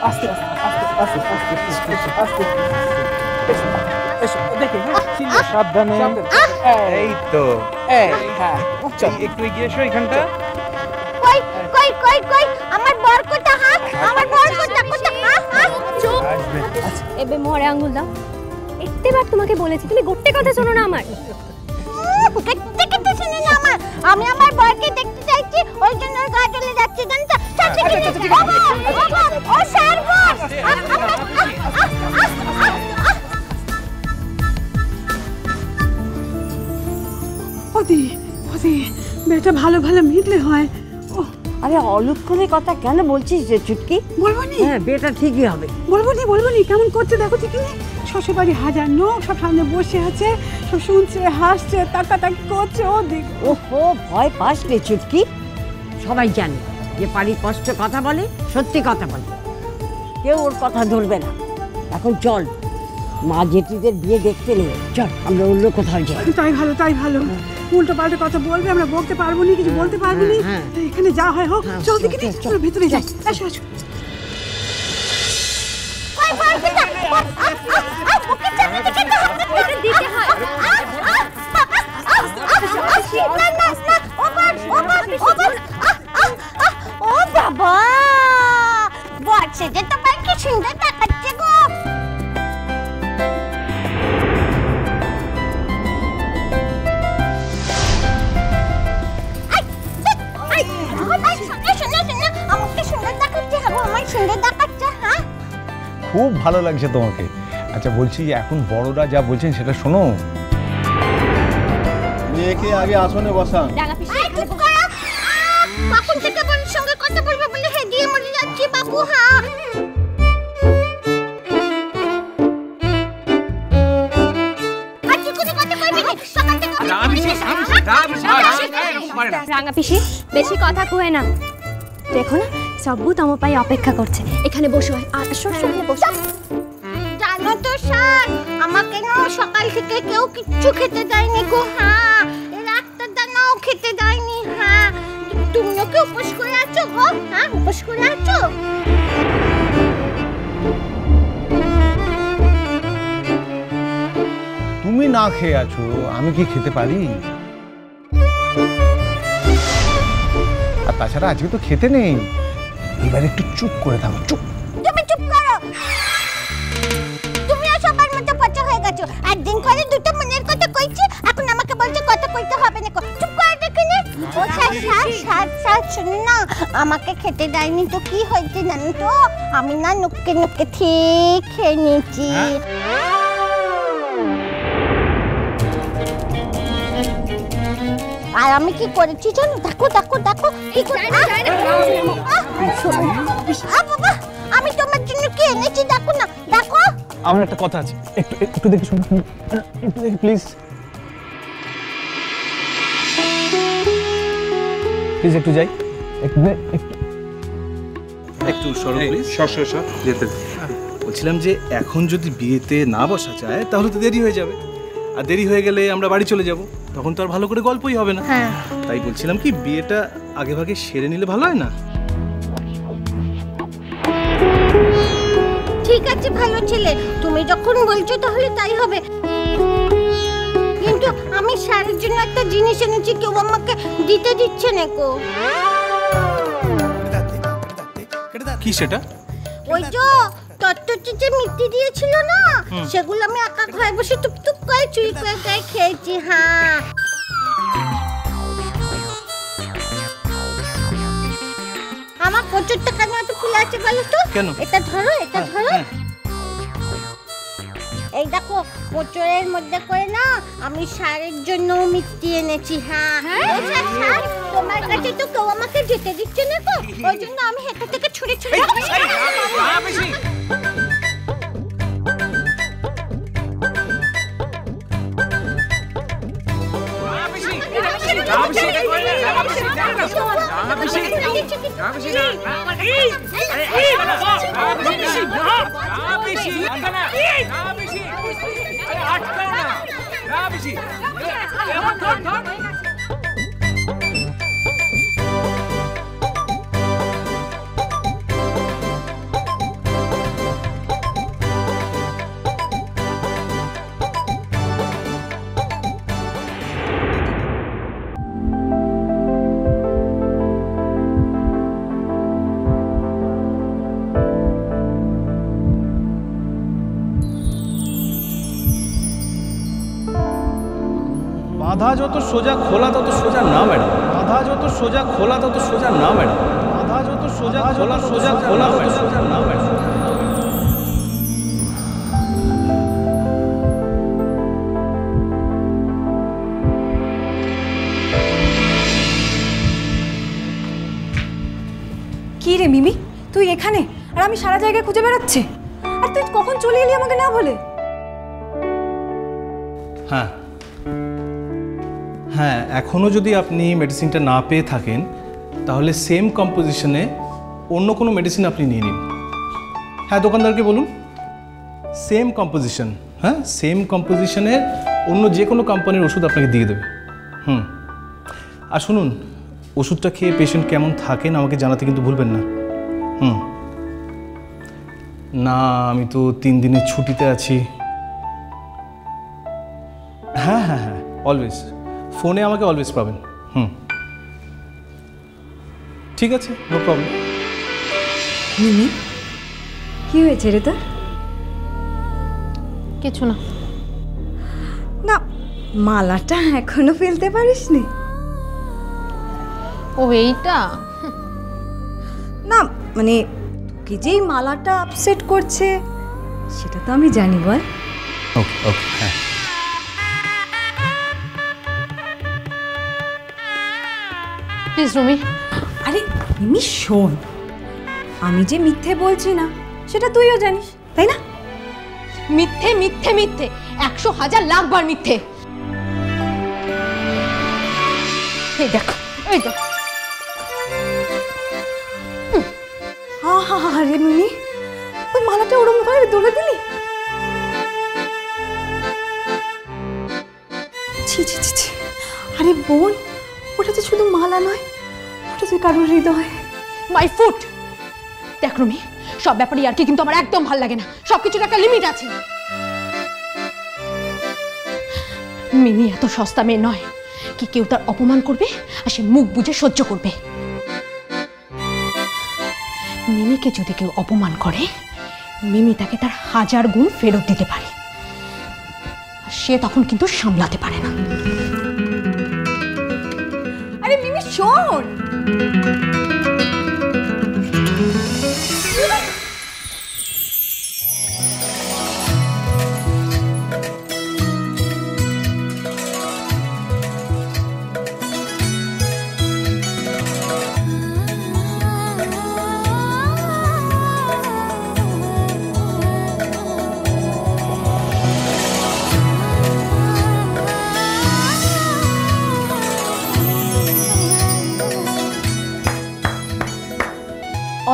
আস্তে আস্তে আস্তে এসো দেখে সাবধানে। এই তো হ্যাঁ চল একটু এগিয়ে এসো এখানটা। কই কই কই কই আমার বর কোথা? হ্যাঁ আমার বর কোথা কোথা? হ্যাঁ চুপ। এবে মোহরে আঙ্গুল দাও। একবার তোমাকে বলেছি তুমি গোটে কথা শোনো না আমার। দেখতে শুনে না আমার। আমি আমার বরকে দেখতে চাইছি, ওই জন্য ওর গা জ্বলে যাচ্ছে জানতো। ও সর্বনাশ! ওদি ওদি মেয়েটা ভালো ভালো মিটলে হয়। আরে অলক্ষণের কথা কেন বলছিস রে চুটকি? বলবো নি? হ্যাঁ বিয়েটা ঠিকই হবে। বলবো নি কেমন করছে দেখো ঠিক নেই। শ্বশুর বাড়ি হাজার লোক সব সামনে বসে আছে, সব শুনছে হাসছে তাকাতাকি করছে। ও দেখ ওহো ভয় পাস রে চুটকি। সবাই জানে যে পারি কষ্ট কথা বলে, সত্যি কথা বলে, কেউ ওর কথা ধরবে না। এখন চল মা জেঠিদের বিয়ে দেখতে নেই, চল আমরা অন্য কোথাও যাই। তাই ভালো উল্টো পাল্টা কথা বলবে, আমরা বলতে পারবো না, কিছু বলতে পারবো না। এখানে যা হয় হোক, চল দেখি চলো ভিতরে যাই। আসো আসো। ও বাবা বলছে যে তোমার কি সুন্দর দেখাচ্ছে গো। আমাকে সুন্দর দেখাচ্ছে, আমার সুন্দর দেখাচ্ছে। হ্যাঁ খুব ভালো লাগছে তোমাকে। আচ্ছা বলছি এখন বড়রা যা বলছেন সেটা শোনো। মেয়েকে আগে আসনে বসান। কখন থেকে বোনের সঙ্গে কথা বলবো বলে হেডিয়ে মরে যাচ্ছি বাবু। হ্যাঁ রাঙা পিসি বেশি কথা কয়ে না, দেখো না সব্বু তম পাই অপেক্ষা করছে। এখানে বসো, আসো সামনে বসো। জানো তো স্যার, আমাকে না সকাল থেকে কেউ কিচ্ছু খেতে দেয়নি গো। হ্যাঁ একটা দানাও খেতে দেয়নি। হ্যাঁ তুমিও কি উপোস করে আছো গো? হ্যাঁ উপোস করে আছো? তুমি না খেয়ে আছো, আমি কি খেতে পারি? আর তাছাড়া আজকে তো খেতে নেই। এবার একটু চুপ করে থাকো। চুপ। তুমি চুপ করো। তুমিও সবার মতো পচা হয়ে গেছো। একদিন করে দুটো মনের কথা কইছি, এখন আমাকে বলছো কথা কইতে হবে না। চুপ করে দেখে নে। ও স্যার শুনুন না, আমাকে খেতে দেয়নি তো কি হয়েছে জানো তো? আমি না নুক্কে নুক্কে ঠিক খেয়ে নিয়েছি। আর আমি কি করেছি জানো? দেখো কি করে। বাবা আমি তোমার জন্য কি এনেছি দেখো না, দেখো। আমার একটা কথা আছে, একটু দেখে শুনুন, একটু দেখে প্লিজ একটু যাই। একটু সরো প্লিজ। সর যেতে। বলছিলাম যে এখন যদি বিয়েতে না বসা যায় তাহলে তো দেরি হয়ে যাবে, আর দেরি হয়ে গেলে আমরা বাড়ি চলে যাব, তখন তো আর ভালো করে গল্পই হবে না। তাই বলছিলাম কি বিয়েটা আগে ভাগে সেরে নিলে ভালো হয় না? ঠিক আছে ভালো ছেলে, তুমি যখন বলছো তাহলে তাই হবে। কিন্তু আমি স্যারের জন্য একটা জিনিস এনেছি, কেউ আমাকে দিতে দিচ্ছে না গো। কি সেটা? ওই যে তত্ত্বচিতে মিষ্টি দিয়েছিল না, সেগুলো আমি একা ঘরে বসে টুকটুক করে চুরি করে খেয়েছি। হ্যাঁ আমার কোচরটা কেন এত ফুলে আছে বলো তো? এটা ধরো। এই দেখো কোচরের মধ্যে করে না আমি স্যারের জন্য মিষ্টি এনেছি। হ্যাঁ স্যার তোমার কাছে তো কেউ আমাকে যেতে দিচ্ছে না তো, ওই জন্য আমি হেঁটে থেকে ছুঁড়ে বাধা যত সোজা খোলা তত সোজা না ম্যাডাম, বাধা যত সোজা খোলা তত সোজা না ম্যাডাম, বাধা যত সোজা খোলা সোজা খোলা তত সোজা না ম্যাডাম। কি রে মিমি, তুই এখানে আর আমি সারা জায়গায় খুঁজে বেড়াচ্ছি, আর তুই কখন চলে এলি আমাকে না বলে? হ্যাঁ হ্যাঁ, এখনও যদি আপনি মেডিসিনটা না পেয়ে থাকেন তাহলে সেম কম্পোজিশনে অন্য কোনো মেডিসিন আপনি নিয়ে নিন। হ্যাঁ, দোকানদারকে বলুন সেম কম্পোজিশন, হ্যাঁ সেম কম্পোজিশনের অন্য যে কোনো কোম্পানির ওষুধ আপনাকে দিয়ে দেবে। আর শুনুন, ওষুধটা খেয়ে পেশেন্ট কেমন থাকেন আমাকে জানাতে কিন্তু ভুলবেন না। না, আমি তো 3 দিনের ছুটিতে আছি। হ্যাঁ হ্যাঁ হ্যাঁ, অলওয়েজ ফোনে আমাকে অলওয়েজ পাবেন। ঠিক আছে, নো প্রবলেম। মিমি, কি হয়েছে রে তোর? কিছু না। না, মালাটা এখনো ফেলতে পারিসনি? ও এইটা? না মানে তোকে যেই মালাটা আপসেট করছে সেটা তো আমি জানি, বল। ওকে ওকে, হ্যাঁ। প্লিজ রুমি। আরে মিমি শোন, আমি যে মিথ্যে বলছি না সেটা তুইও জানিস, তাই না? মিথ্যে মিথ্যে মিথ্যে, 100,000 লাখ বার মিথ্যে। এই দেখ, এই দেখ। আরে মিমি, ওই মালাটা ওরম করে দৌড়ে দিলি? ছি ছি ছি ছি। আরে বোন, ওটা তো শুধু মালা নয়, ওটা তো কারোর হৃদয়। My foot. দেখ রুমি, সব ব্যাপারে আর কি কিন্তু আমার একদম ভালো লাগে না। সবকিছুর একটা লিমিট আছে। মিমি এত সস্তা মেয়ে নয় কি কেউ তার অপমান করবে আর সে মুখ বুজে সহ্য করবে। মিমিকে যদি কেউ অপমান করে, মিমি তাকে তার 1000 গুণ ফেরত দিতে পারে, সে তখন কিন্তু সামলাতে পারে না। আরে মিমি শোন,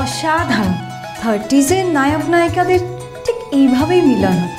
অসাধারণ। 30s-এর নায়ক নায়িকাদের ঠিক এইভাবেই মিলন হয়।